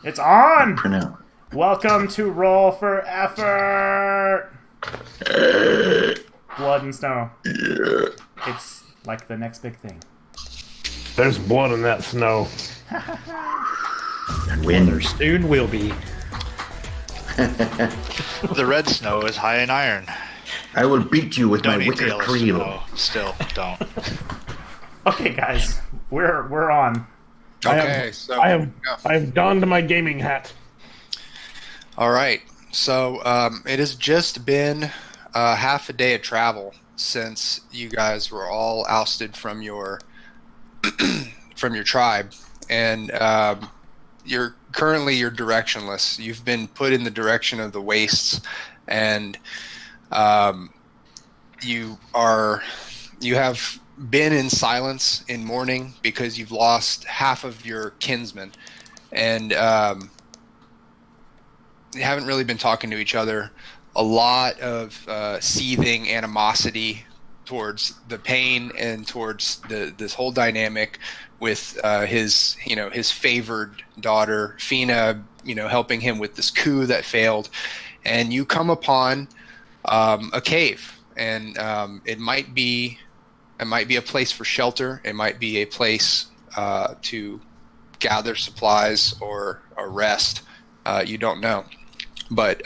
It's on! Pronounce. Welcome to Roll for Effort! Blood and snow. It's like the next big thing. There's blood in that snow. And wind. Soon will be. The red snow is high in iron. I will beat you with Don't my eat the wicker yellow creel. snow. Still, don't. Okay, guys. We're on. Okay, so I have donned my gaming hat. all right. So it has just been half a day of travel since you guys were all ousted from your from your tribe, and you're directionless. You've been put in the direction of the wastes, and you have been in silence in mourning because you've lost half of your kinsmen, and you haven't really been talking to each other. A lot of seething animosity towards the pain and towards this whole dynamic with his favored daughter Fina, helping him with this coup that failed, and you come upon a cave, and it might be a place for shelter. It might be a place to gather supplies or rest. You don't know, but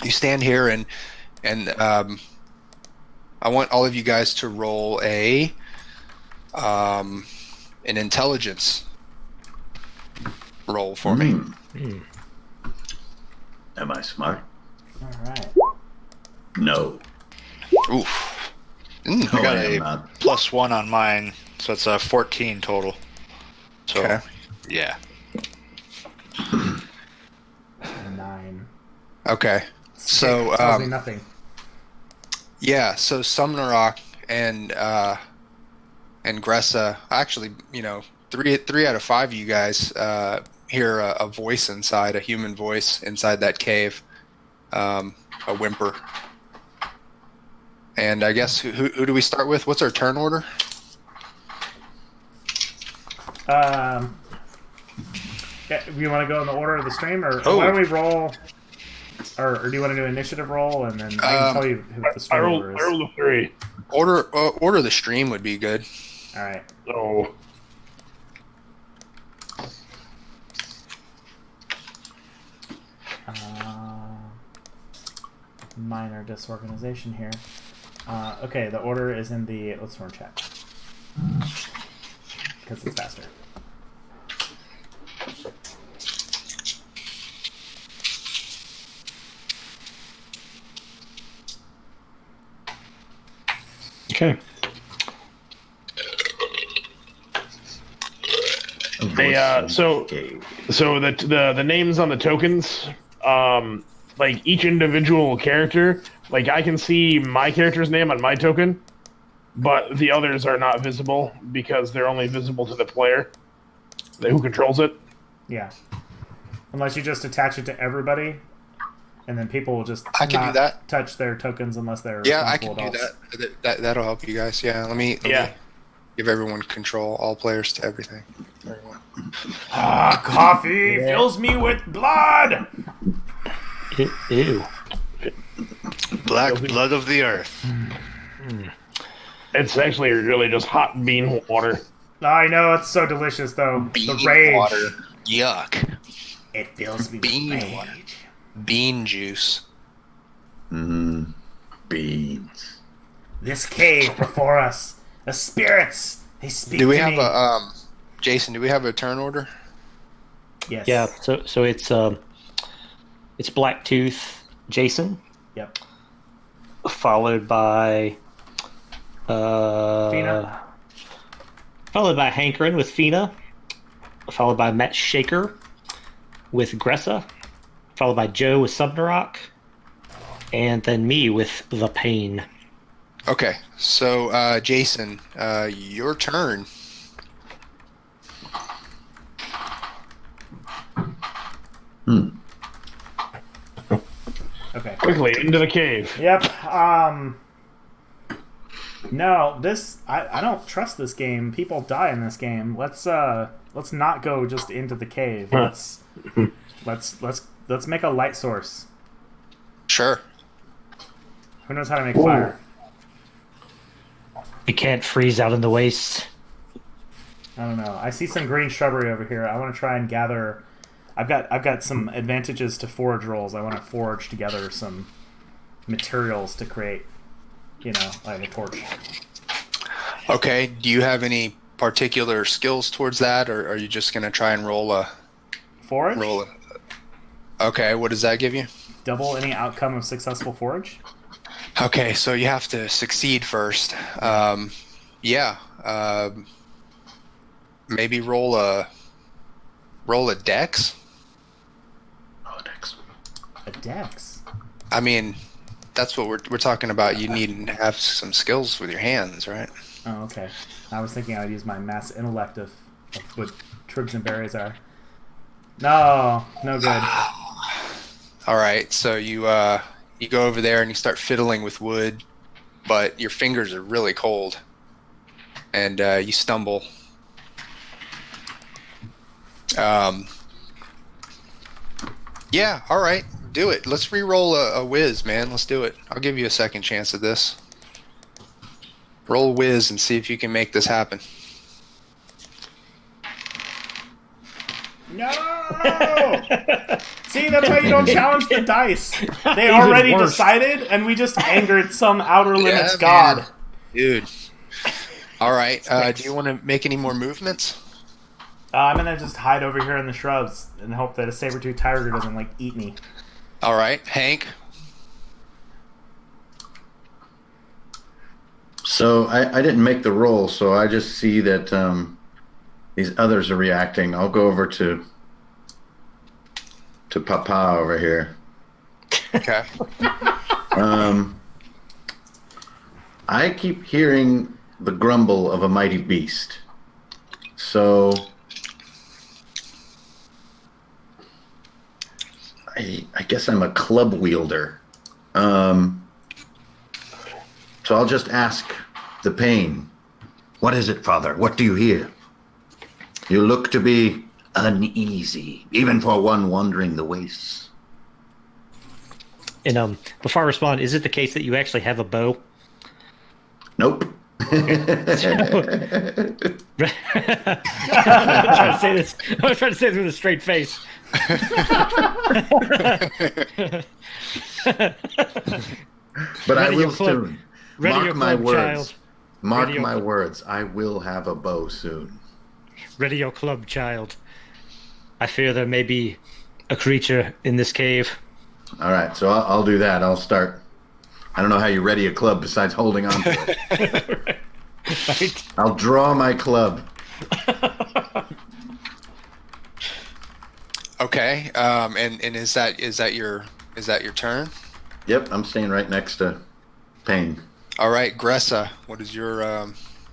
you stand here, and I want all of you guys to roll an intelligence roll for me. Am I smart? Alright. No. Oof. No, I got I am a not. +1 on mine, so it's a 14 total. So, Okay. yeah. 9. Okay. So, Tells me nothing. yeah, so Sumnerok and Gressa, actually, three out of five of you guys hear a voice inside, a human voice inside that cave, a whimper. And I guess who do we start with? What's our turn order? Yeah, you want to go in the order of the stream, or Oh. why don't we roll? Or do you want to do initiative roll, and then I can tell you who the I stream order is. rolled a 3. Order the stream would be good. All right. So Minor disorganization here. Okay, the order is in the Oathsworn chat because it's faster. okay. So the names on the tokens, like each individual character, like I can see my character's name on my token, but the others are not visible because they're only visible to the player who controls it. Yeah. Unless you just attach it to everybody, and then people will just I can do not that. touch their tokens unless they're Yeah, I can responsible do adults. that'll help you guys. Yeah, let me give everyone control, all players to everything. Everyone. Ah, coffee fills me with blood. Ew. Black blood of the earth. It's actually really just hot bean water. I know, it's so delicious though. Bean the rage. water. Yuck. It fills me Bean with rage. water. Bean juice. Beans. This cave before us, the spirits, they speak Do we to have me. a Jason? Do we have a turn order? Yes. Yeah. So it's Blacktooth Jason, Yep. followed by Fina. followed by Hankerin with Fina, followed by Matt Shaker with Gressa, followed by Joe with Subnarok, and then me with The Pain. Okay, so Jason, your turn. Okay. Quickly into the cave. Yep. No, I don't trust this game. People die in this game. Let's not go just into the cave. Let's make a light source. Sure. Who knows how to make fire? You can't freeze out in the wastes. I don't know. I see some green shrubbery over here. I want to try and gather. I've got some advantages to forage rolls. I want to forage together some materials to create, like a torch. Okay. Do you have any particular skills towards that, or are you just gonna try and roll a? Forage? Okay. What does that give you? Double any outcome of successful forage. Okay, so you have to succeed first. Maybe roll a dex. Oh, Dex. A dex. I mean, that's what we're talking about. You need to have some skills with your hands, right? Oh, okay. I was thinking I'd use my mass intellect of what twigs and berries are. No good. All right, so you go over there and you start fiddling with wood, but your fingers are really cold, and you stumble. Yeah, all right, do it. Let's re-roll a whiz, man. Let's do it. I'll give you a second chance at this. Roll whiz and see if you can make this happen. No! See, that's why you don't challenge the dice. They Even already worse. decided, and we just angered some outer limits Yeah, god. man. Dude. All right, do you want to make any more movements? I'm gonna just hide over here in the shrubs and hope that a saber-tooth tiger doesn't eat me. All right, Hank. So I didn't make the roll, so I just see that these others are reacting. I'll go over to Papa over here. Okay. I keep hearing the grumble of a mighty beast. So I guess I'm a club wielder. So I'll just ask the pain. What is it, Father? What do you hear? You look to be uneasy, even for one wandering the wastes. And before I respond, is it the case that you actually have a bow? Nope. I'm trying to say this. I was trying to say this with a straight face. But I Ready will your club. soon. Ready Mark your my club, words. child. Mark Ready your my club. words. I will have a bow soon. Ready your club, child. I fear there may be a creature in this cave. All right, so I'll do that. I'll start. I don't know how you ready a club besides holding on to it. Right? I'll draw my club. Okay. And is that your turn? Yep, I'm staying right next to Payne. All right, Gressa, what is your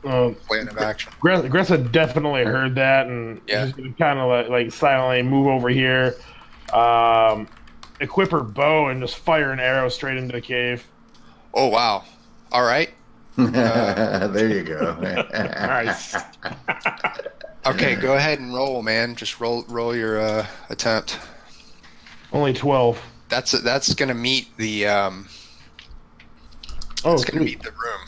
plan of action? Gressa definitely heard that, and Yeah. she's gonna kind of like silently move over here, equip her bow, and just fire an arrow straight into the cave. Oh wow! All right. There you go. Nice. Okay, go ahead and roll, man. Just roll your attempt. Only 12. That's gonna meet the Oh, it's gonna sweet. meet the room.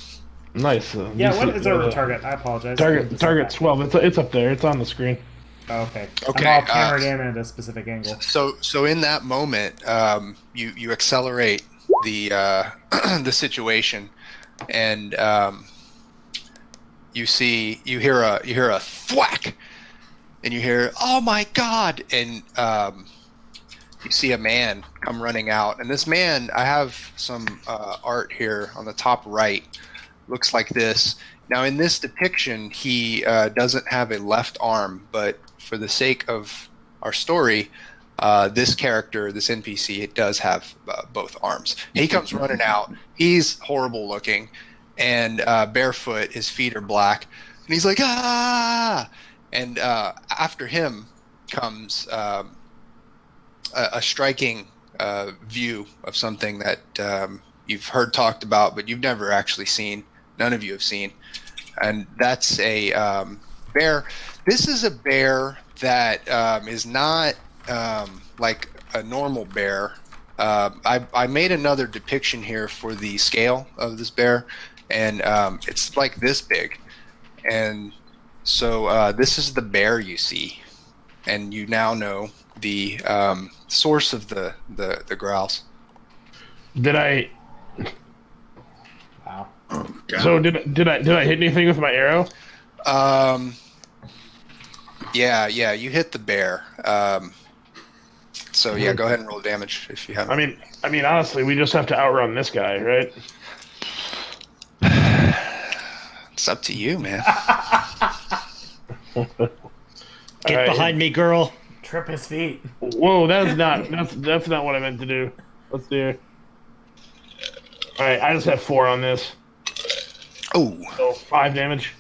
Nice. Yeah, what is our target? I apologize. Target's 12. It's up there. It's on the screen. Oh, okay. Okay, I'm all cambered in at a specific angle. So in that moment, you accelerate the the situation, and you hear a thwack, and you hear, "Oh my God!" and you see a man come running out, and this man, I have some art here on the top right, looks like this. Now in this depiction, he doesn't have a left arm, but for the sake of our story, this character, this NPC, it does have both arms. He comes running out. He's horrible looking, and barefoot. His feet are black, and he's like, ah! And after him comes a striking view of something that you've heard talked about, but you've never actually seen. none of you have seen, and that's a bear. This is a bear that is not like a normal bear. I made another depiction here for the scale of this bear, and it's like this big. And so this is the bear you see, and you now know the source of the growls. Did I? Wow. Oh, God. So did I hit anything with my arrow? Yeah, you hit the bear. So yeah, go ahead and roll damage if you have. I mean, honestly, we just have to outrun this guy, right? It's up to you, man. Get Alright. behind me, girl. Trip his feet. Whoa, that's not what I meant to do. Let's do it. All right, I just have 4 on this, Oh, so 5 damage.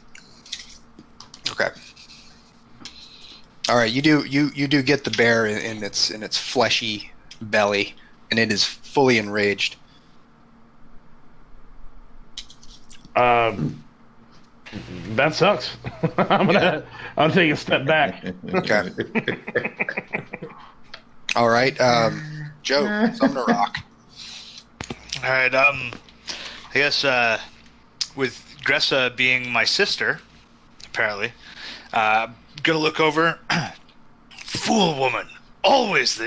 okay. All right, you do get the bear in its fleshy belly, and it is fully enraged. That sucks. I'll take a step back. Okay. All right, Joe, Sumner Rock. All right. I guess with Gressa being my sister, apparently, gonna look over. Fool woman, always,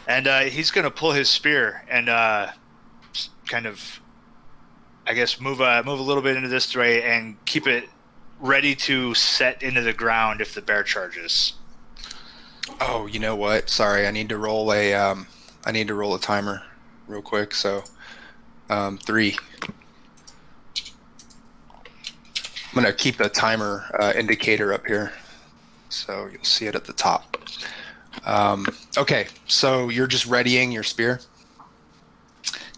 and he's gonna pull his spear and kind of, I guess, move a little bit into this way and keep it ready to set into the ground if the bear charges. Oh, you know what? Sorry, I need to roll a timer real quick. So, 3. I'm gonna keep the timer indicator up here, so you'll see it at the top. Okay, so you're just readying your spear.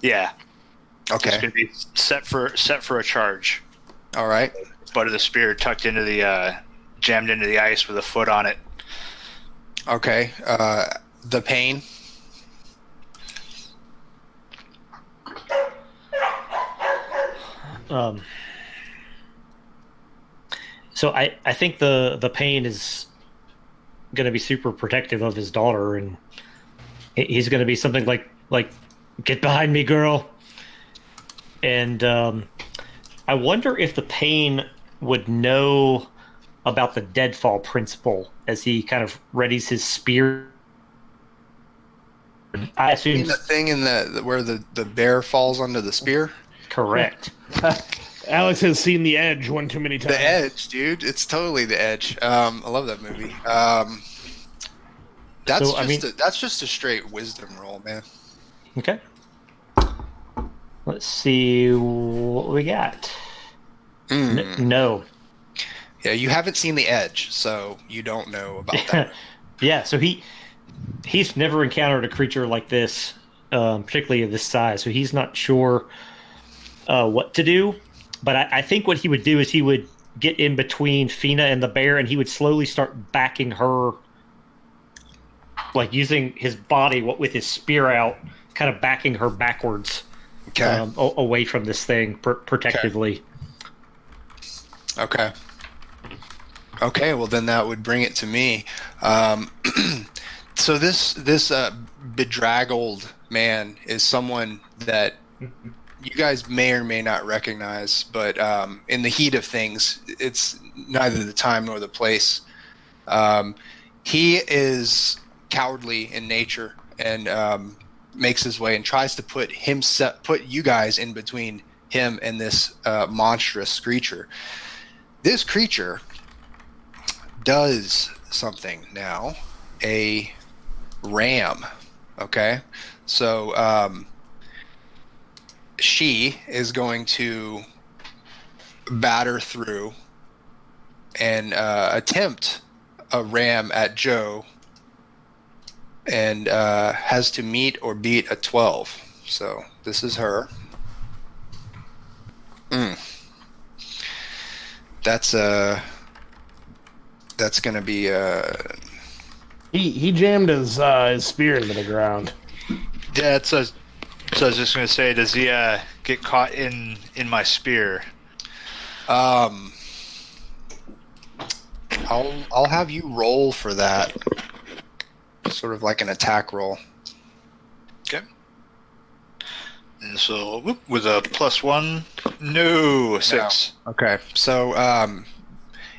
Yeah. It's Okay. gonna be set for a charge. All right. Butt of the spear tucked into the jammed into the ice with a foot on it. Okay. The pain. So I think the pain is going to be super protective of his daughter, and he's going to be something like "Get behind me, girl." And I wonder if the pain would know about the deadfall principle as he kind of readies his spear. I assume The thing in the where the bear falls onto the spear. correct. Alex has seen The Edge one too many times. The Edge, dude. It's totally The Edge. I love that movie. That's just a straight wisdom roll, man. Okay. Let's see what we got. No. Yeah, you haven't seen The Edge, so you don't know about that. Yeah, so he's never encountered a creature like this, particularly of this size, so he's not sure what to do. But I think what he would do is he would get in between Fina and the bear, and he would slowly start backing her, like using his body with his spear out, kind of backing her backwards, Okay. away from this thing protectively. Okay. Okay, well then that would bring it to me. So this bedraggled man is someone that you guys may or may not recognize, but in the heat of things, it's neither the time nor the place. He is cowardly in nature and makes his way and tries to put you guys in between him and this monstrous creature. This creature does something now. A ram. Okay, so she is going to batter through and attempt a ram at Joe, and has to meet or beat a 12. So this is her. That's going to be He jammed his spear into the ground. Yeah, so I was just gonna say, does he get get caught in my spear? I'll have you roll for that. Sort of like an attack roll. Okay. And so with a +1, no 6. No. Okay, so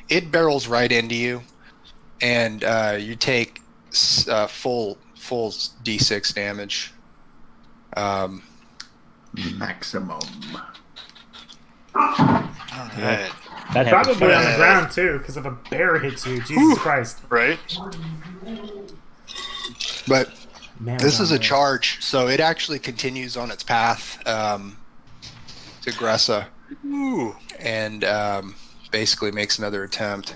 it barrels right into you, and you take full d6 damage. Maximum. All right. That Probably on the ground too, because if a bear hits you, Jesus Christ. Right. But Man, this is a man. charge, so it actually continues on its path to Gressa, Ooh. and basically makes another attempt,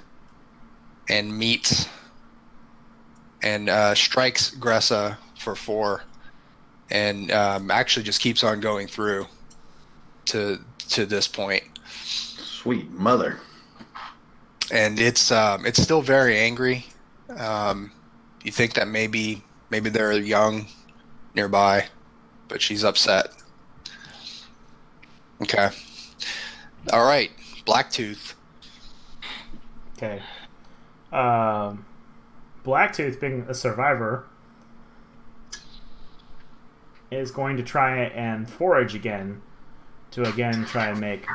and meets and strikes Gressa for 4, and actually just keeps on going through to this point. Sweet mother. And it's still very angry. You think that maybe they're young nearby, but she's upset. Okay. All right, Blacktooth. Okay. Blacktooth, being a survivor, is going to try and forage again to again try and make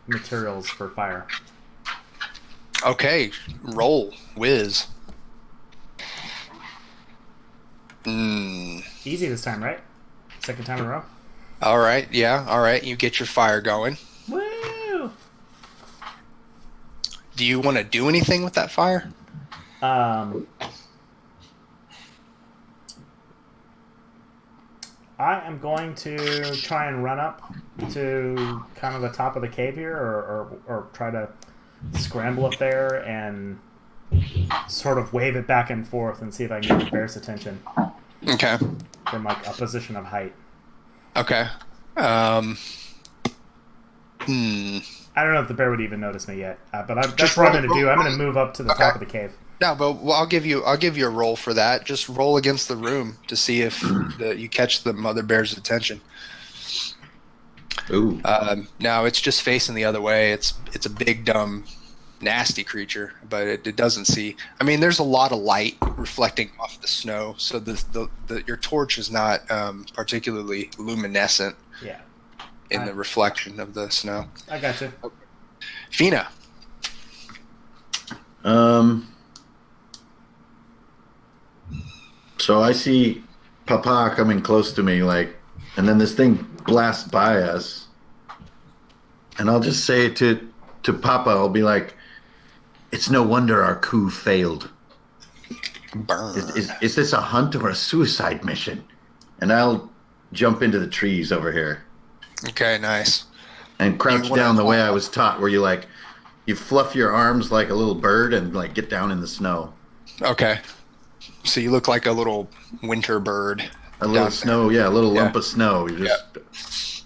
materials for fire. Okay, roll whiz. Easy this time, right? Second time in a row. All right, yeah, all right. You get your fire going. Woo! Do you want to do anything with that fire? I am going to try and run up to kind of the top of the cave here, or try to scramble up there and sort of wave it back and forth and see if I can get the bear's attention Okay. from like a position of height. Okay. I don't know if the bear would even notice me yet, but that's Just what I'm roll- going to do. I'm going to move up to the top of the cave. No, but I'll give you a roll for that. Just roll against the room to see if you catch the mother bear's attention. Ooh. No, it's just facing the other way. It's a big, dumb, nasty creature, but it doesn't see. I mean, there's a lot of light reflecting off the snow, so your torch is not particularly luminescent Yeah, in the reflection of the snow. I got you. Fina. So I see Papa coming close to me, like, and then this thing blasts by us, and I'll just say to Papa, I'll be like, "It's no wonder our coup failed. Burn. Is this a hunt or a suicide mission?" And I'll jump into the trees over here Okay, nice. and crouch wanna- down the way I was taught, where you fluff your arms like a little bird and like get down in the snow. Okay. So you look like a little winter bird. A little down snow, yeah, a little Yeah. lump of snow.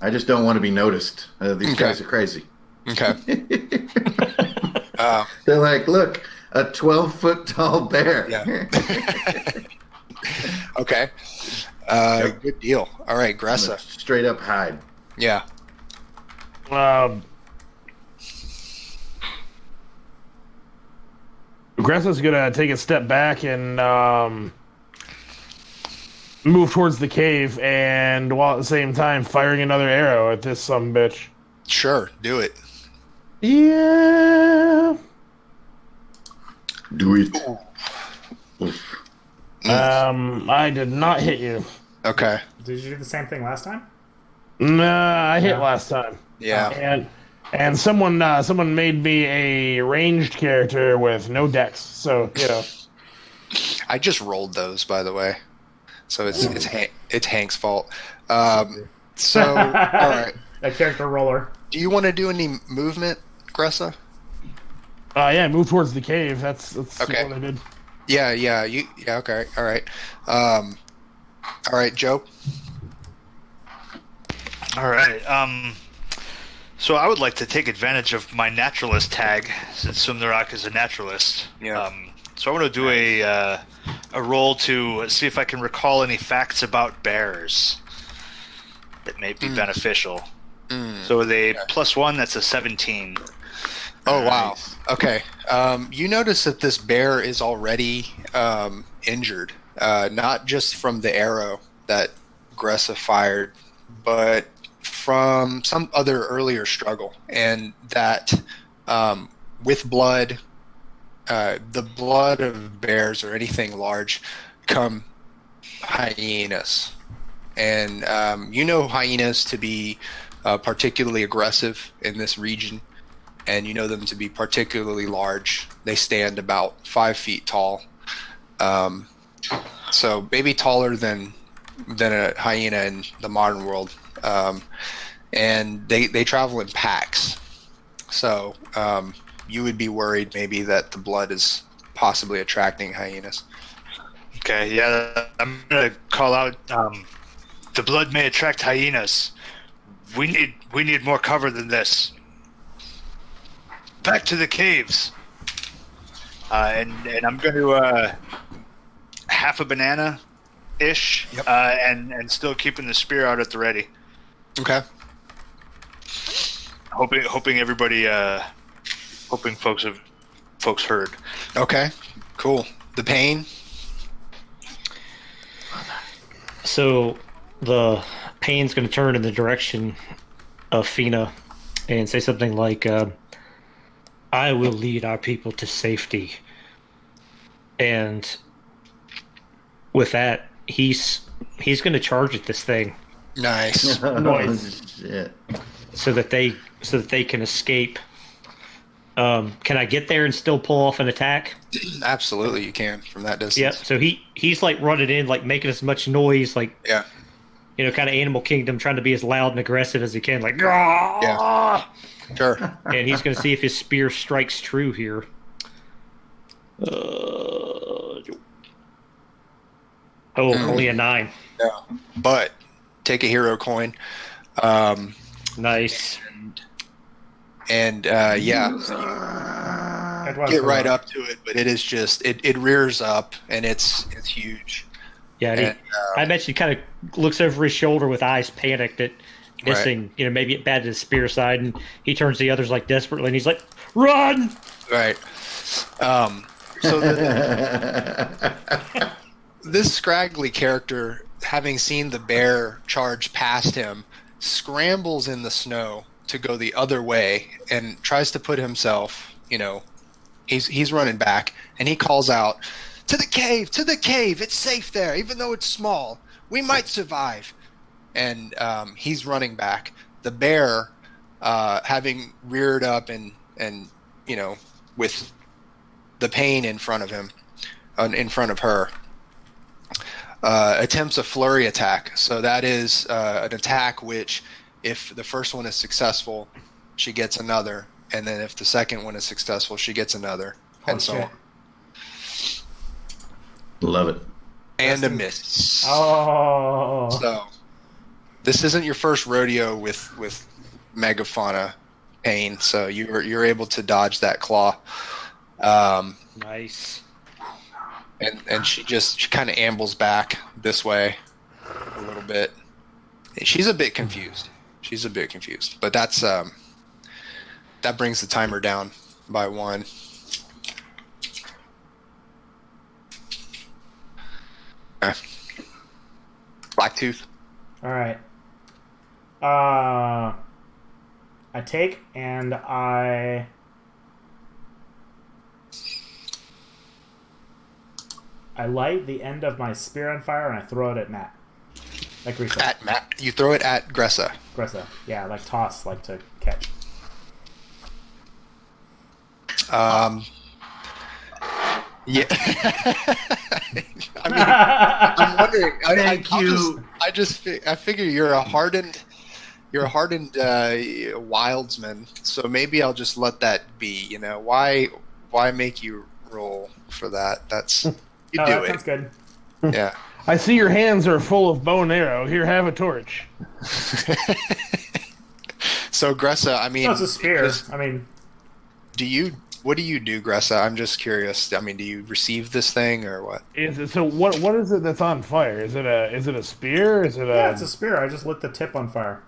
I just don't want to be noticed. These Okay. guys are crazy. Okay. They're like, look, a 12-foot tall bear. Yeah. Okay. Yep. Good deal. All right, Gressa. Straight up hide. Um, Yeah. Gressa's gonna take a step back and move towards the cave, and while at the same time firing another arrow at this bitch. Sure. Do it. Yeah. Do it. Oof. I did not hit you. Okay. Did you do the same thing last time? Nah, I hit Yeah. last time. Yeah. And someone made me a ranged character with no dex. So I just rolled those, by the way. So it's Hank's fault. So all right. A character roller. Do you want to do any movement, Gressa? yeah, move towards the cave. That's Okay. what I did. Yeah. Yeah. Okay. All right. All right, Joe. All right. So I would like to take advantage of my naturalist tag, since Sumnarak is a naturalist. Yeah. So I want to do a roll to see if I can recall any facts about bears that may be beneficial. So with a +1, that's a 17. Oh wow. Nice. Okay. You notice that this bear is already injured, not just from the arrow that Gressa fired, but from some other earlier struggle, and that with blood, the blood of bears or anything large, come hyenas, and you know hyenas to be particularly aggressive in this region. And you know them to be particularly large. They stand about 5 feet tall, so maybe taller than a hyena in the modern world. And they travel in packs. So you would be worried maybe that the blood is possibly attracting hyenas. Okay, yeah, I'm gonna call out. The blood may attract hyenas. We need more cover than this. Back to the caves. And I'm going to half a banana ish, Yep. and still keeping the spear out at the ready. Okay. Hoping everybody, hoping folks heard. Okay. Cool. The pain. So the pain's going to turn in the direction of Fina and say something like, I will lead our people to safety. And with that, he's going to charge at this thing Nice. Noise. Shit. so that they can escape. Can I get there and still pull off an attack? Absolutely, you can from that distance. Yep. So he's like running in, like making as much noise, like Yeah. kind of Animal Kingdom, trying to be as loud and aggressive as he can, like yeah. Sure. And he's going to see if his spear strikes true here. Only a 9. No. But take a hero coin. Nice. And yeah, so you get right up to it, but it is just it rears up and it's huge. Yeah, and And, I bet he kind of looks over his shoulder with eyes panicked at missing. Maybe it batted his spear side, and he turns to the others like desperately, and he's like, "Run!" Right. So this scraggly character, having seen the bear charge past him, scrambles in the snow to go the other way and tries to put himself, he's running back, and he calls out, to the cave, it's safe there, even though it's small. We might survive. And he's running back. The bear, having reared up and with the pain in front of him, in front of her, attempts a flurry attack. So that is an attack which, if the first one is successful, she gets another, and then if the second one is successful, she gets another, and so Okay. on. Love it. And a miss. Oh. So this isn't your first rodeo with megafauna pain, so you're able to dodge that claw. Nice. And she kind of ambles back this way a little bit. She's a bit confused. But that's that brings the timer down by 1. Okay. Blacktooth. All right. I take and I light the end of my spear on fire and I throw it at Matt. Like Risa. At Matt, you throw it at Gressa. Gressa. Yeah, like toss, like to catch. Yeah. I mean, I'm wondering. Thank you. I figure you're a hardened wildsman, so maybe I'll just let that be. Why make you roll for that? That's you Oh, do that it. sounds good. Yeah. I see your hands are full of bow and arrow. Here, have a torch. So Gressa, I mean, No, it's a spear. I mean, what do you do, Gressa? I'm just curious. I mean, do you receive this thing or what? So what is it that's on fire? Is it a spear? Is it a yeah, it's a spear. I just lit the tip on fire.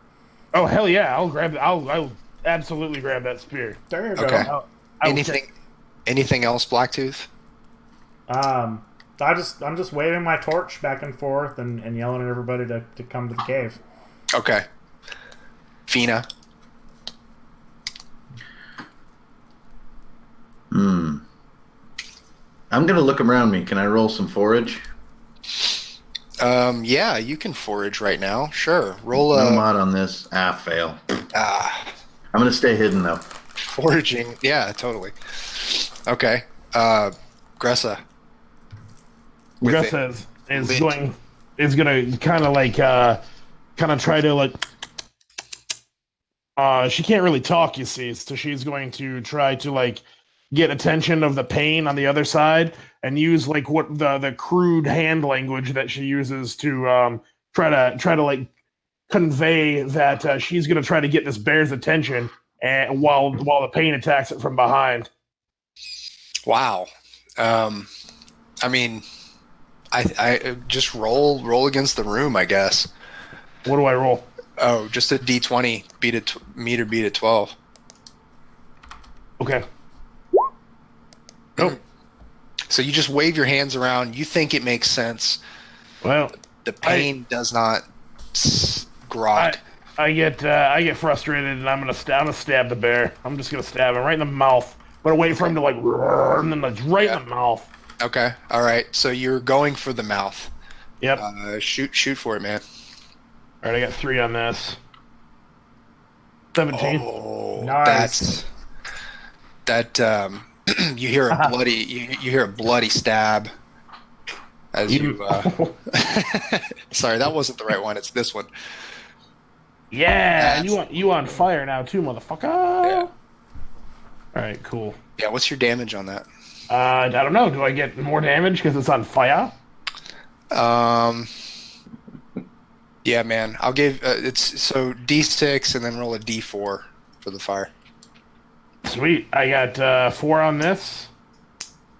Oh hell yeah! I'll absolutely grab that spear. There you go. Okay. I will Anything else, Blacktooth? I'm just waving my torch back and forth and yelling at everybody to come to the cave. Okay. Fina. I'm gonna look around me. Can I roll some forage? Yeah, you can forage right now. Sure. Roll No a mod on this. Fail. I'm gonna stay hidden though. foraging. Yeah, totally. Okay. Gressa. With it. Gressa is Lit. gonna kind of try to like. She can't really talk, you see, so she's going to try to like get attention of the pain on the other side and use like what the crude hand language that she uses to try to like convey that she's gonna try to get this bear's attention and while the pain attacks it from behind. Wow. I mean, I just roll against the room, I guess. What do I roll? Oh, just a d20. Beat a 12. Okay. Nope. So you just wave your hands around. You think it makes sense. Well, The pain does not grok. I get frustrated and I'm gonna stab the bear. I'm just gonna stab him right in the mouth. But wait for him to like roar, and then like right in the mouth. Okay. All right. So you're going for the mouth. Yep. Shoot for it, man. All right, I got 3 on this. 17. Oh, Nice. you hear a bloody you hear a bloody stab as you sorry, that wasn't the right one. It's this one. Yeah, That's- you on fire now too, motherfucker. Yeah. All right, cool. Yeah. What's your damage on that? I don't know. Do I get more damage because it's on fire? Yeah, man. I'll give it's so D6 and then roll a D4 for the fire. Sweet. I got 4 on this,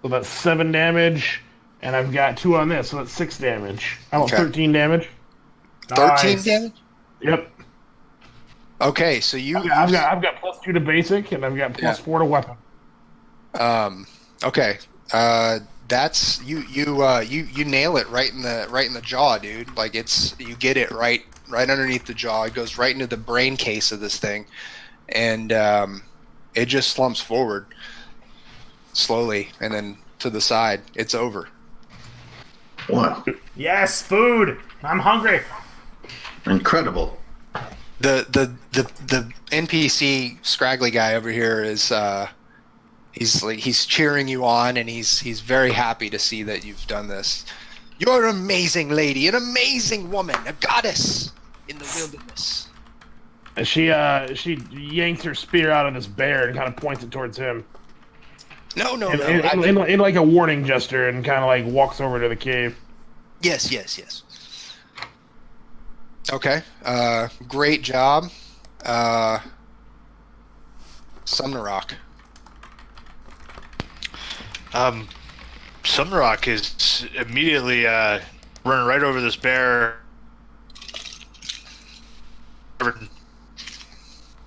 so that's 7 damage, and I've got 2 on this, so that's 6 damage. I want Okay. 13 damage. 13 Nice. damage. Yep. Okay, so I've got +2 to basic, and I've got +4 to weapon. Okay. That's you nail it right in the jaw, dude. Like you get it right underneath the jaw. It goes right into the brain case of this thing, and it just slumps forward slowly, and then to the side. It's over. Wow. Yes, food. I'm hungry. Incredible. The NPC scraggly guy over here is he's cheering you on, and he's very happy to see that you've done this. You're an amazing lady, an amazing woman, a goddess in the wilderness. And she yanks her spear out of this bear and kind of points it towards him. No. In like a warning gesture, and kind of like walks over to the cave. Yes. Okay. Great job. Sumnerrock. Sumrock is immediately running right over this bear.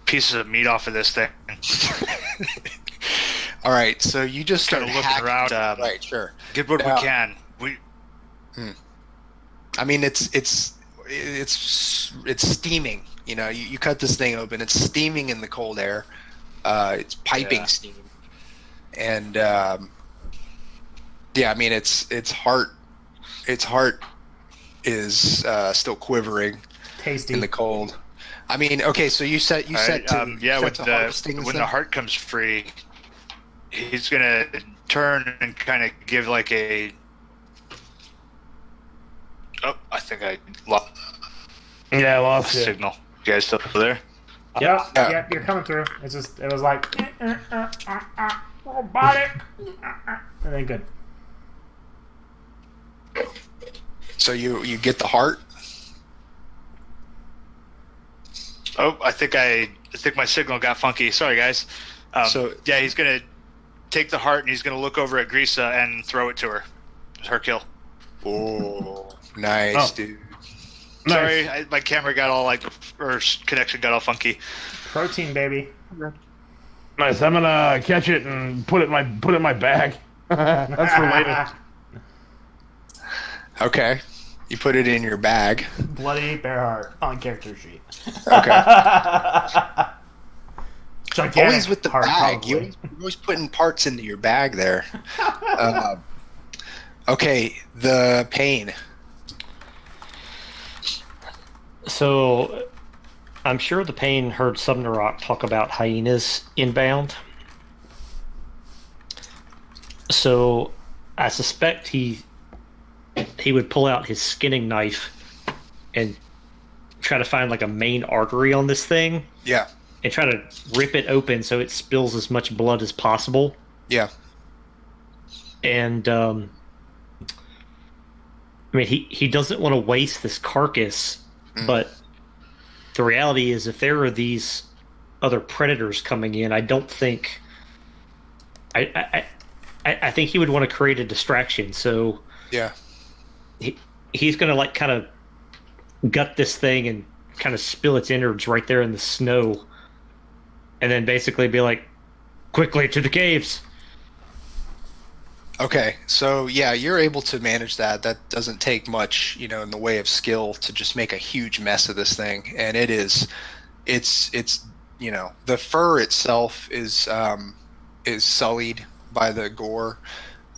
Pieces of meat off of this thing. All right, so you just Start started looking hacking. around. Right, sure. Get what Yeah. we can. I mean, it's steaming. You know, you cut this thing open. It's steaming in the cold air. It's piping Yeah. steam, and yeah, I mean, its heart is still quivering Tasty. in the cold. I mean, okay, so you said With harvesting this when thing? the heart comes free, he's gonna turn and kind of give like a. Oh, I think I lost Yeah, I the lost it. signal. You guys still there? Yep, Yeah. yep, you're coming through. It was like, robotic, and then good. So you get the heart. Oh, I think my signal got funky. Sorry, guys. So- yeah, he's gonna take the heart and he's gonna look over at Grisa and throw it to her. It's her kill. Oh, nice, Oh. dude. Sorry, my camera got all connection got all funky. Protein, baby. Nice. I'm gonna catch it and put it in my bag. That's related. Okay. You put it in your bag. Bloody bear heart on character sheet. Okay. Gigantic Always with the heart, bag. probably. You're always putting parts into your bag there. Okay, the pain. So, I'm sure the Pain heard Subnarok talk about hyenas inbound. So, I suspect he would pull out his skinning knife and try to find like a main artery on this thing Yeah. and try to rip it open so it spills as much blood as possible. Yeah. And I mean, he doesn't want to waste this carcass, but the reality is, if there are these other predators coming in, I don't think I think he would want to create a distraction. So Yeah. he's going to like kind of gut this thing and kind of spill its innards right there in the snow, and then basically be like, "Quickly to the caves." Okay, so yeah, you're able to manage that. That doesn't take much, in the way of skill to just make a huge mess of this thing. And it's the fur itself is sullied by the gore,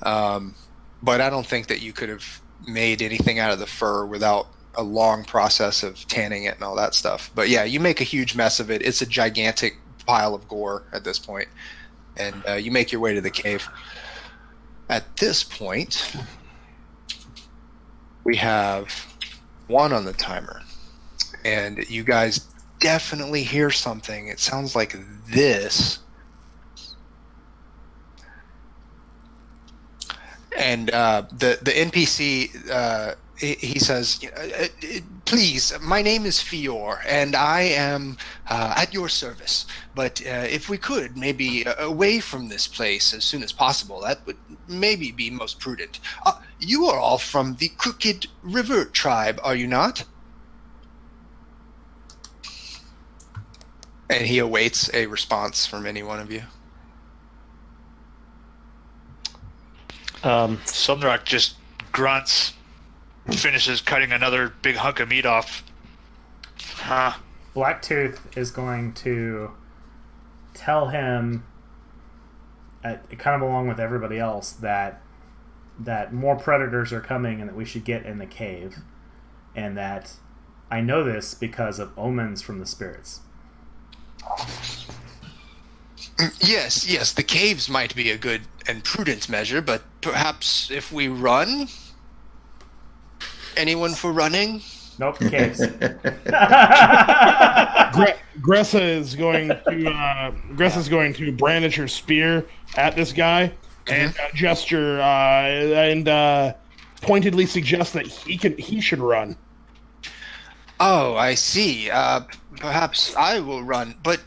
but I don't think that you could have made anything out of the fur without a long process of tanning it and all that stuff. But yeah, you make a huge mess of it. It's a gigantic pile of gore at this point, and you make your way to the cave. At this point, we have 1 on the timer, and you guys definitely hear something. It sounds like this. And the NPC, he says, "Please, my name is Fior, and I am at your service. But if we could, maybe away from this place as soon as possible, that would maybe be most prudent. You are all from the Crooked River tribe, are you not?" And he awaits a response from any one of you. Subnarok just grunts, finishes cutting another big hunk of meat off. Huh. Blacktooth is going to tell him, kind of along with everybody else, that more predators are coming and that we should get in the cave, and that I know this because of omens from the spirits. Yes, the caves might be a good and prudent measure, but perhaps if we run? Anyone for running? Nope, caves. Gressa is going to brandish her spear at this guy and gesture and pointedly suggest that he should run. Oh, I see. Perhaps I will run, but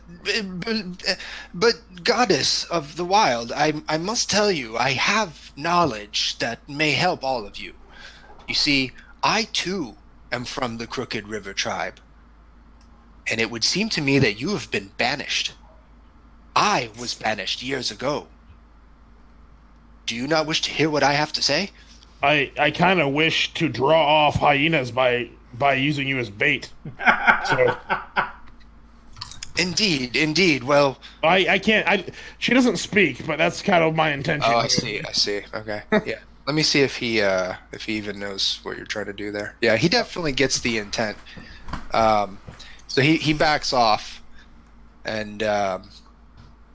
goddess of the wild, I must tell you, I have knowledge that may help all of you. You see, I too am from the Crooked River tribe, and it would seem to me that you have been banished. I was banished years ago. Do you not wish to hear what I have to say? I kind of wish to draw off hyenas by using you as bait. So Indeed. Well, I can't. She doesn't speak, but that's kind of my intention. oh, I see. Okay. Yeah. Let me see if he even knows what you're trying to do there. Yeah, he definitely gets the intent. So he backs off, and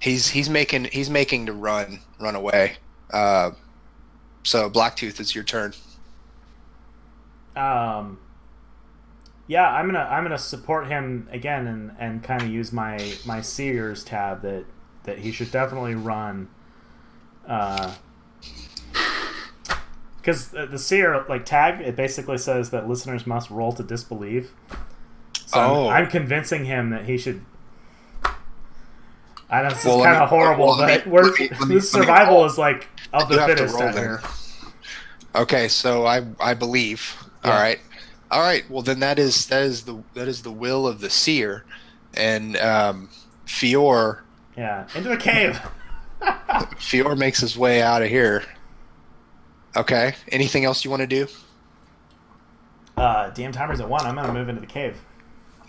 he's making to run away. So Blacktooth, it's your turn. Yeah, I'm gonna support him again and kind of use my Seers tab that he should definitely run, because the Seer tag, it basically says that listeners must roll to disbelieve. So I'm convincing him that he should. I know this is kind of horrible, but this survival is of the fittest out here. Okay, so I believe. Yeah. All right. All right. Well, then that is the will of the seer, and Fior Yeah, into the cave. makes his way out of here. Okay. Anything else you want to do? DM timer's at 1. I'm gonna move into the cave.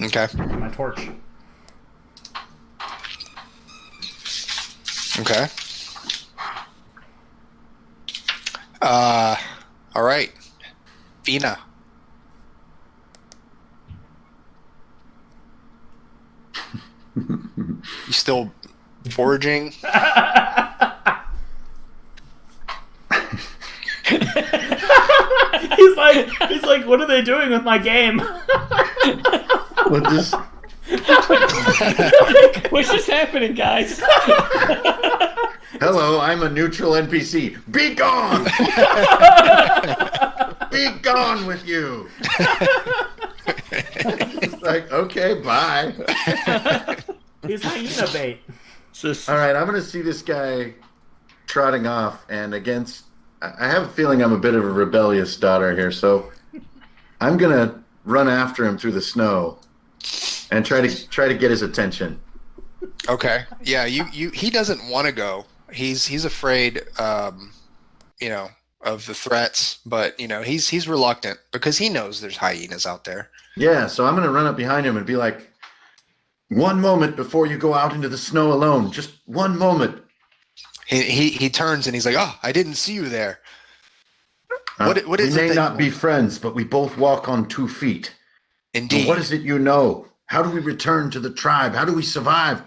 Okay. Get my torch. Okay. All right. Fina. You still foraging? He's like, what are they doing with my game? What this? What's just happening, guys? Hello, I'm a neutral NPC. Be gone! Be gone with you! It's like, okay, bye. He's hyena bait. All right, I'm going to see this guy trotting off, and against. I have a feeling I'm a bit of a rebellious daughter here, so I'm going to run after him through the snow and try to get his attention. Okay. Yeah, he doesn't want to go. He's afraid of the threats, but he's reluctant because he knows there's hyenas out there. Yeah, so I'm going to run up behind him and be like, one moment before you go out into the snow alone. Just one moment. He turns and he's like, "Oh, I didn't see you there." What is we it may that not you be want? friends, but we both walk on 2 feet. Indeed. What is it you know? How do we return to the tribe? How do we survive?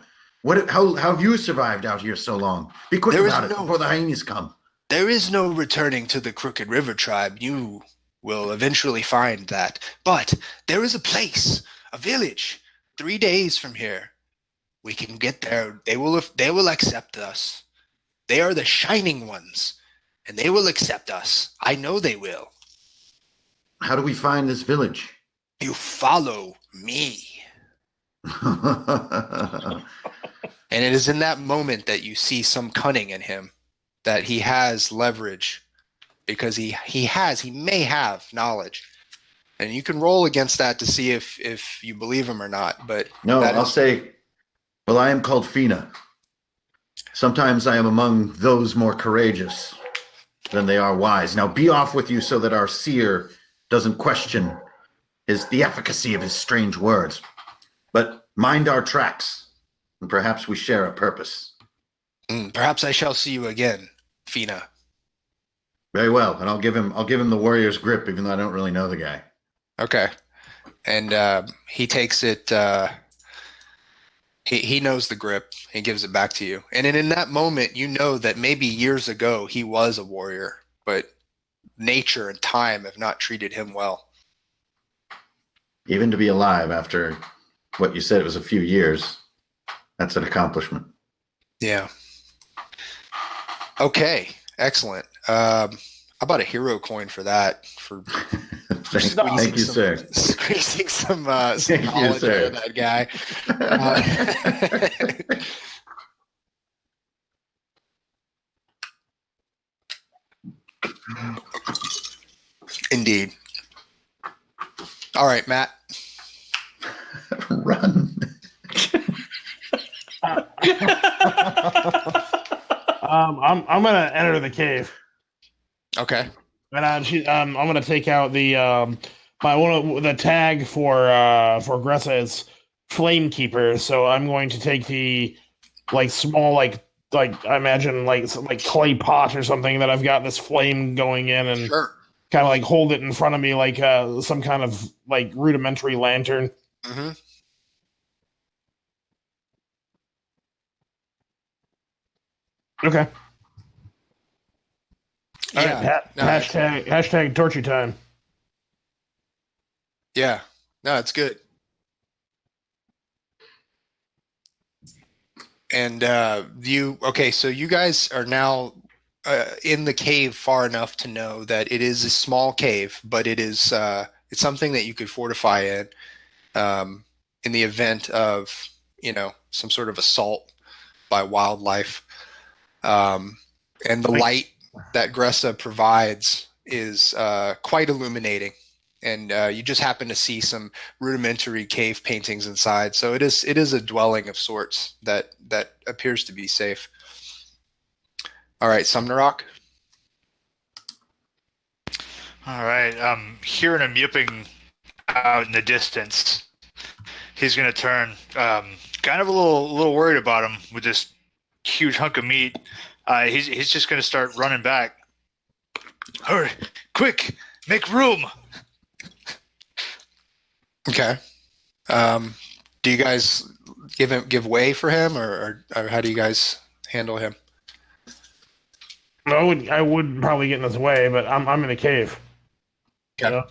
How have you survived out here so long? Be quick There is about it no- before the hyenas come. There is no returning to the Crooked River tribe. You will eventually find that. But there is a place, a village, 3 days from here. We can get there. They will accept us. They are the Shining Ones, and they will accept us. I know they will. How do we find this village? You follow me. And it is in that moment that you see some cunning in him, that he has leverage, because he may have knowledge. And you can roll against that to see if you believe him or not. But No, that I'll is- say, well, I am called Fina. Sometimes I am among those more courageous than they are wise. Now be off with you so that our seer doesn't question the efficacy of his strange words. But mind our tracks, and perhaps we share a purpose. Perhaps I shall see you again, Fina. Very well, and I'll give him the warrior's grip, even though I don't really know the guy. Okay. And he takes it. He knows the grip. He gives it back to you. And in that moment, you know that maybe years ago he was a warrior, but nature and time have not treated him well. Even to be alive after what you said, it was a few years. That's an accomplishment. Yeah. Okay. Excellent. How about a hero coin for that? For Thank you, sir. squeezing some Thank you, knowledge sir. out of that guy. Indeed. All right, Matt. Run. I'm gonna enter the cave, Okay. and I'm gonna take out the the tag for Gressa is Flame Keeper. So I'm going to take the small like I imagine some clay pot or something that I've got this flame going in, and Sure. kind of hold it in front of me like some kind of rudimentary lantern. Mm-hmm. Okay. All Yeah. right. No, Hashtag torchy time. Yeah. No, it's good. And so you guys are now in the cave far enough to know that it is a small cave, but it's something that you could fortify in the event of some sort of assault by wildlife. And the light that Gressa provides is quite illuminating. and you just happen to see some rudimentary cave paintings inside. So it is a dwelling of sorts that appears to be safe. All right, Sumnerok. All right. Hearing him yipping out in the distance, he's gonna turn. Kind of a little worried about him with this huge hunk of meat. He's just gonna start running back. Hurry, quick, make room. Okay. Do you guys give way for him, or how do you guys handle him? I would probably get in his way, but I'm in a cave. Okay. Yeah.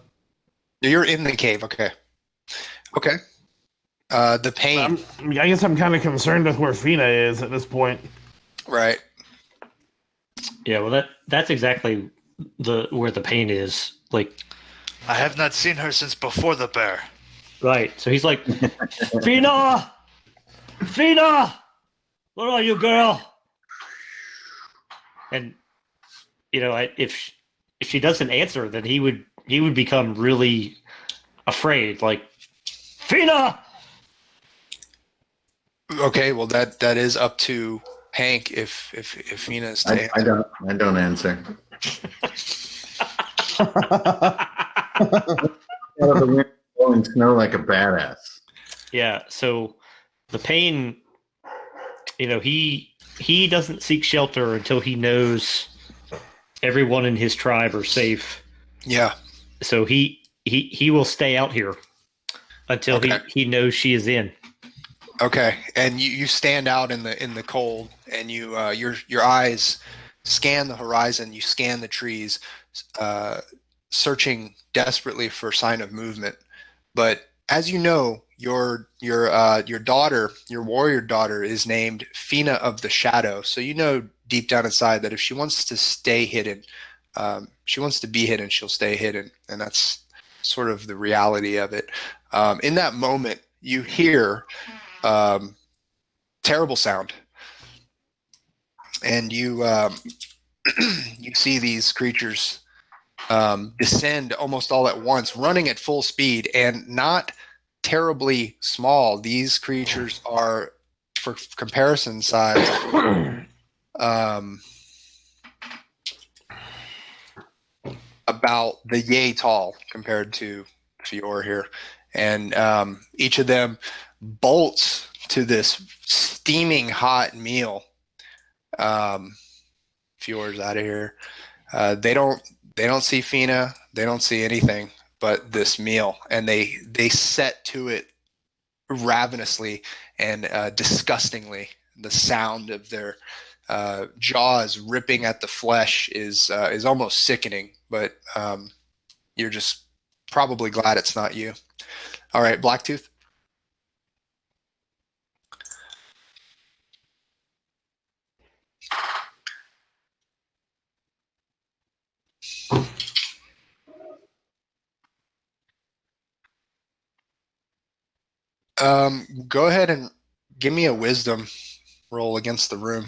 You're in the cave. Okay. Okay. The pain. I guess I'm kind of concerned with where Fina is at this point. Right. Yeah, well, that's exactly where the pain is. Like, I have not seen her since before the bear. right. So he's like, Fina, Fina, where are you, girl? And if she doesn't answer, then he would become really afraid. Like, Fina. Okay. Well, that is up to Hank if Fina is to I don't answer. Out of the wind, blowing snow like a badass. Yeah. So the pain, he doesn't seek shelter until he knows everyone in his tribe are safe. Yeah. So he will stay out here until Okay. he knows she is in. Okay. And you stand out in the cold, and you your eyes scan the horizon. You scan the trees, searching desperately for sign of movement. But as you know, your daughter, your warrior daughter, is named Fina of the Shadow. So you know deep down inside that if she wants to stay hidden, she wants to be hidden, she'll stay hidden, and that's sort of the reality of it. In that moment, you hear terrible sound, and you you see these creatures descend almost all at once, running at full speed, and not terribly small. These creatures are, for comparison size, about the yay tall compared to Fior here, and each of them bolts to this steaming hot meal. Fior's out of here. They don't see Fina. They don't see anything but this meal, and they set to it ravenously and disgustingly. The sound of their jaws ripping at the flesh is almost sickening, but you're just probably glad it's not you. All right, Blacktooth. Go ahead and give me a wisdom roll against the room.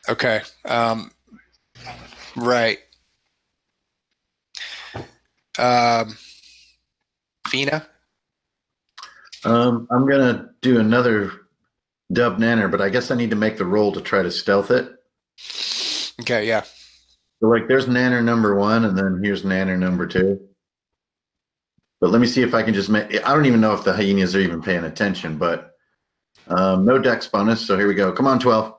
Okay. Right. Fina? I'm gonna do another dub nanner, but I guess I need to make the roll to try to stealth it. Okay, yeah. So like there's nanner number 1 and then here's nanner number 2. But let me see if I can just make, I don't even know if the hyenas are even paying attention, but no dex bonus, so here we go. Come on, 12.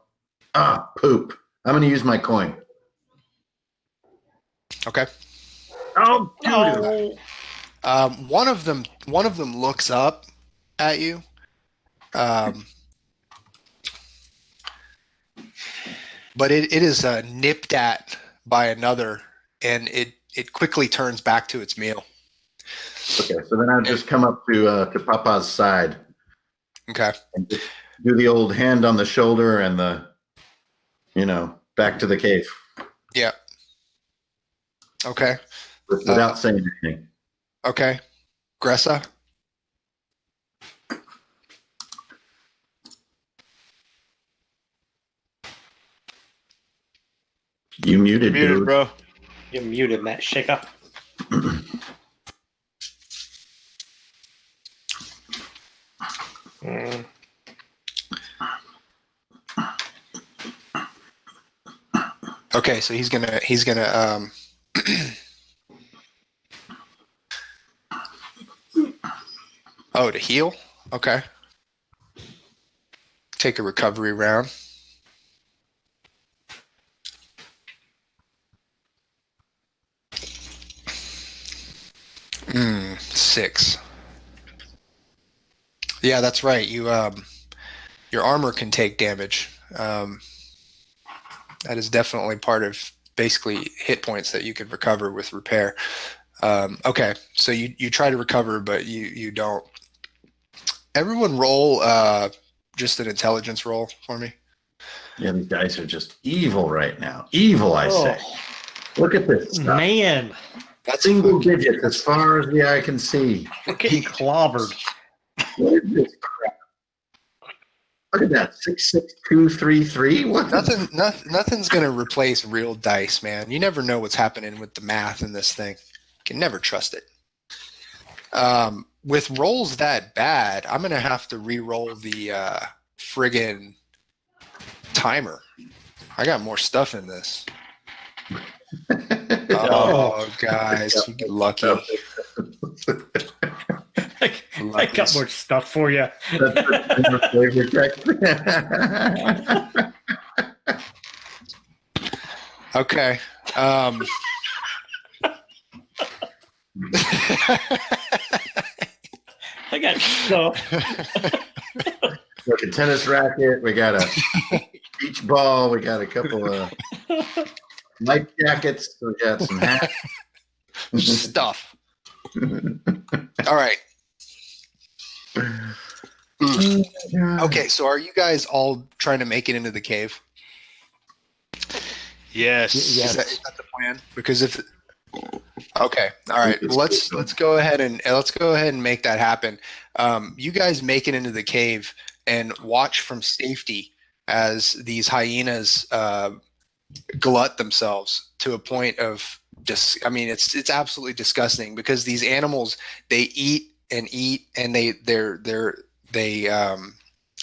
Ah, poop. I'm gonna use my coin. Okay. Oh, doo-doo. One of them looks up at you. But it is nipped at by another, and it quickly turns back to its meal. Okay, so then I'll just come up to Papa's side. Okay. And just do the old hand on the shoulder and the, back to the cave. Yeah. Okay. Without saying anything. Okay. Gressa? You muted, Muted, dude. bro. You're muted, Matt Shaker. Mm. Okay, so he's gonna oh, to heal? Okay. Take a recovery round. Six. Yeah, that's right. Your armor can take damage. That is definitely part of basically hit points that you can recover with repair. Okay, so you try to recover, but you don't. Everyone roll just an intelligence roll for me. Yeah, these dice are just evil right now. Evil, I say. Look at this stuff. Man, That's Single digits as far as the eye can see. we're getting clobbered. What is this crap? Look at that. 66233. What? nothing's gonna replace real dice, man. You never know what's happening with the math in this thing. You can never trust it. With rolls that bad, I'm gonna have to re-roll the friggin' timer. I got more stuff in this. Oh, guys, you get lucky. I got more stuff for you. That's your flavor check. Okay. I got stuff. Look, a tennis racket. We got a beach ball. We got a couple of life jackets. We got some hats. Stuff. All right. Okay, so are you guys all trying to make it into the cave? Yes. Is that the plan? Because if okay, all right, let's go ahead and make that happen. You guys make it into the cave and watch from safety as these hyenas glut themselves to a point of just. I mean, it's absolutely disgusting because these animals, they eat and they're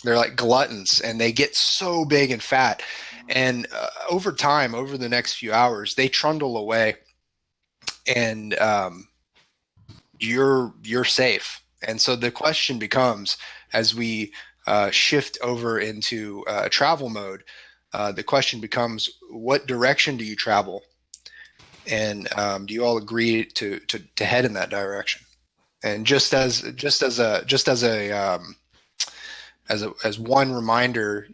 like gluttons, and they get so big and fat. And over time, over the next few hours, they trundle away, and you're safe. And so the question becomes, as we shift over into travel mode, the question becomes, what direction do you travel? And do you all agree to head in that direction? And just as one reminder,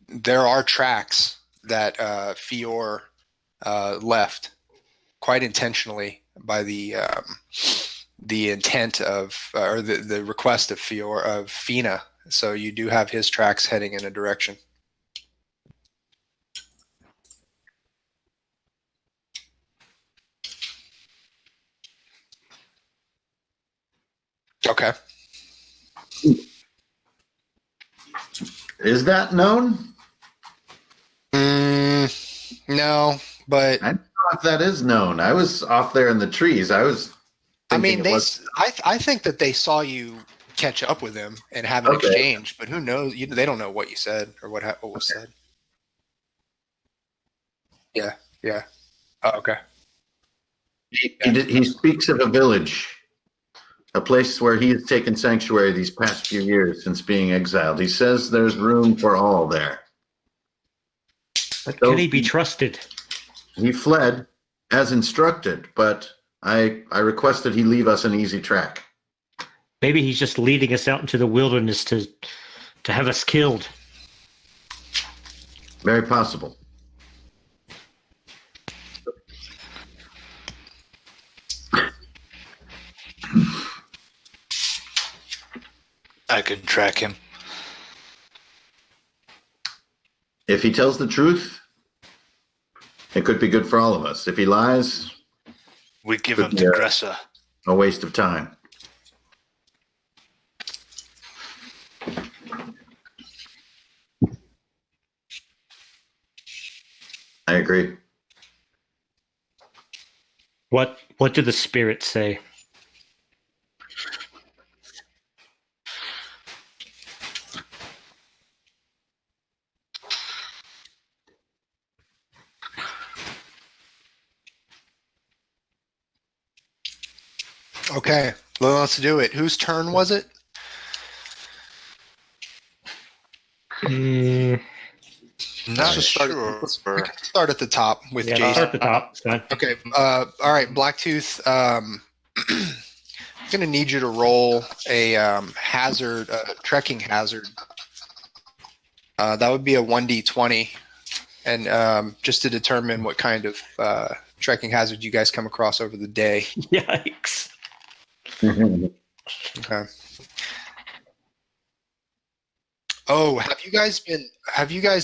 there are tracks that Fior left quite intentionally by the intent of or the request of Fina. So you do have his tracks heading in a direction. Okay. Is that known? No, but I don't know if that is known. I was off there in the trees. I was. I mean, thinking it was- I think that they saw you catch up with him and have an exchange, but who knows? They don't know what you said or what was said. Yeah. Oh, okay. He speaks of a village, a place where he has taken sanctuary these past few years since being exiled. He says there's room for all there. But can he be trusted? He fled as instructed, but I requested he leave us an easy track. Maybe he's just leading us out into the wilderness to have us killed. Very possible. I could track him. If he tells the truth, it could be good for all of us. If he lies, We give him to Gressa. a waste of time. I agree. What do the spirits say? Okay, let's do it. Whose turn was it? Mm, Not just start- sure. We can start at the top with yeah, Jason. start at the top. It's fine. Okay. All right, Blacktooth. I'm gonna need you to roll a hazard, trekking hazard. That would be a 1d20, and just to determine what kind of trekking hazard you guys come across over the day. Yikes. Okay. Oh, have you guys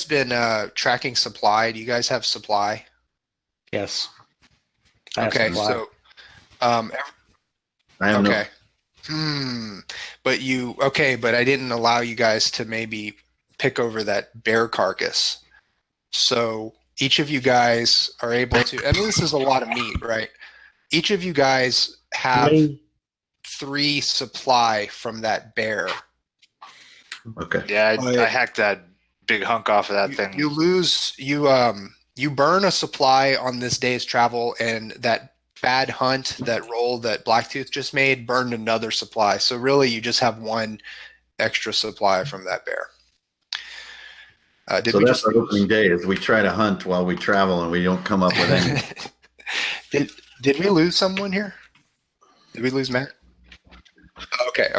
been tracking supply? Do you guys have supply? Yes. I have Okay, supply. so I have okay. But I didn't allow you guys to maybe pick over that bear carcass. So each of you guys are able to, I mean, this is a lot of meat, right? Each of you guys have 3 supply from that bear. Okay. Yeah, I hacked that big hunk off of that thing. You burn a supply on this day's travel, and that bad hunt, that roll that Blacktooth just made, burned another supply. So really, you just have 1 extra supply from that bear. So that's our opening day is we try to hunt while we travel and we don't come up with any. Did we lose someone here? Did we lose Matt? Okay.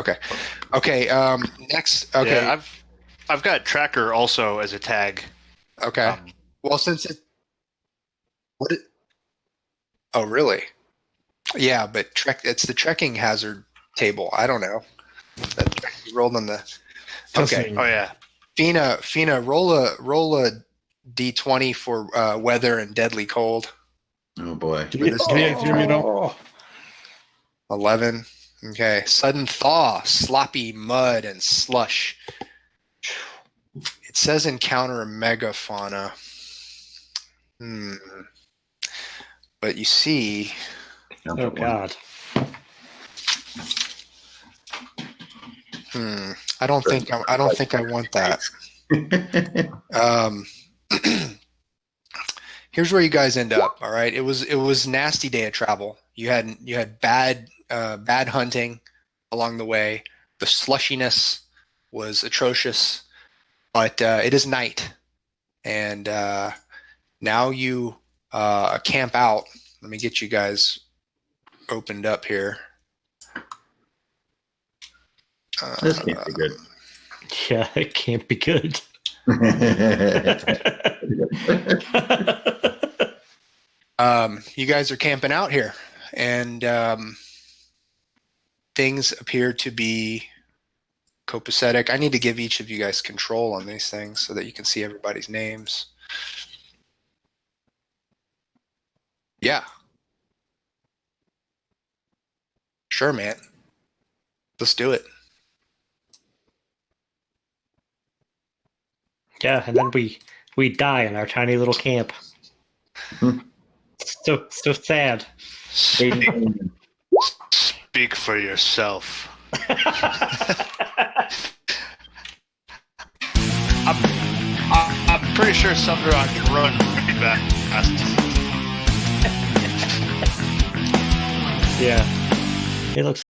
Next. Okay. Yeah, I've got tracker also as a tag. Okay. Well, since it. Oh, really? Yeah, but it's the trekking hazard table. I don't know. That you rolled on the. Okay. Oh yeah. Fina, roll a d20 for weather and deadly cold. Oh boy. Give me a note. 11. Okay. Sudden thaw, sloppy mud, and slush. It says encounter a megafauna. But you see, Oh God. I don't think I want that. Here's where you guys end up. All right. It was nasty day of travel. You had bad hunting along the way. The slushiness was atrocious, but it is night, and now you camp out. Let me get you guys opened up here. This can't be good. Yeah, it can't be good. You guys are camping out here, and things appear to be copacetic. I need to give each of you guys control on these things so that you can see everybody's names. Yeah. Sure, man. Let's do it. Yeah, and then we die in our tiny little camp. So sad. Speak for yourself. I'm pretty sure Sumderon can run pretty fast. Yeah. It looks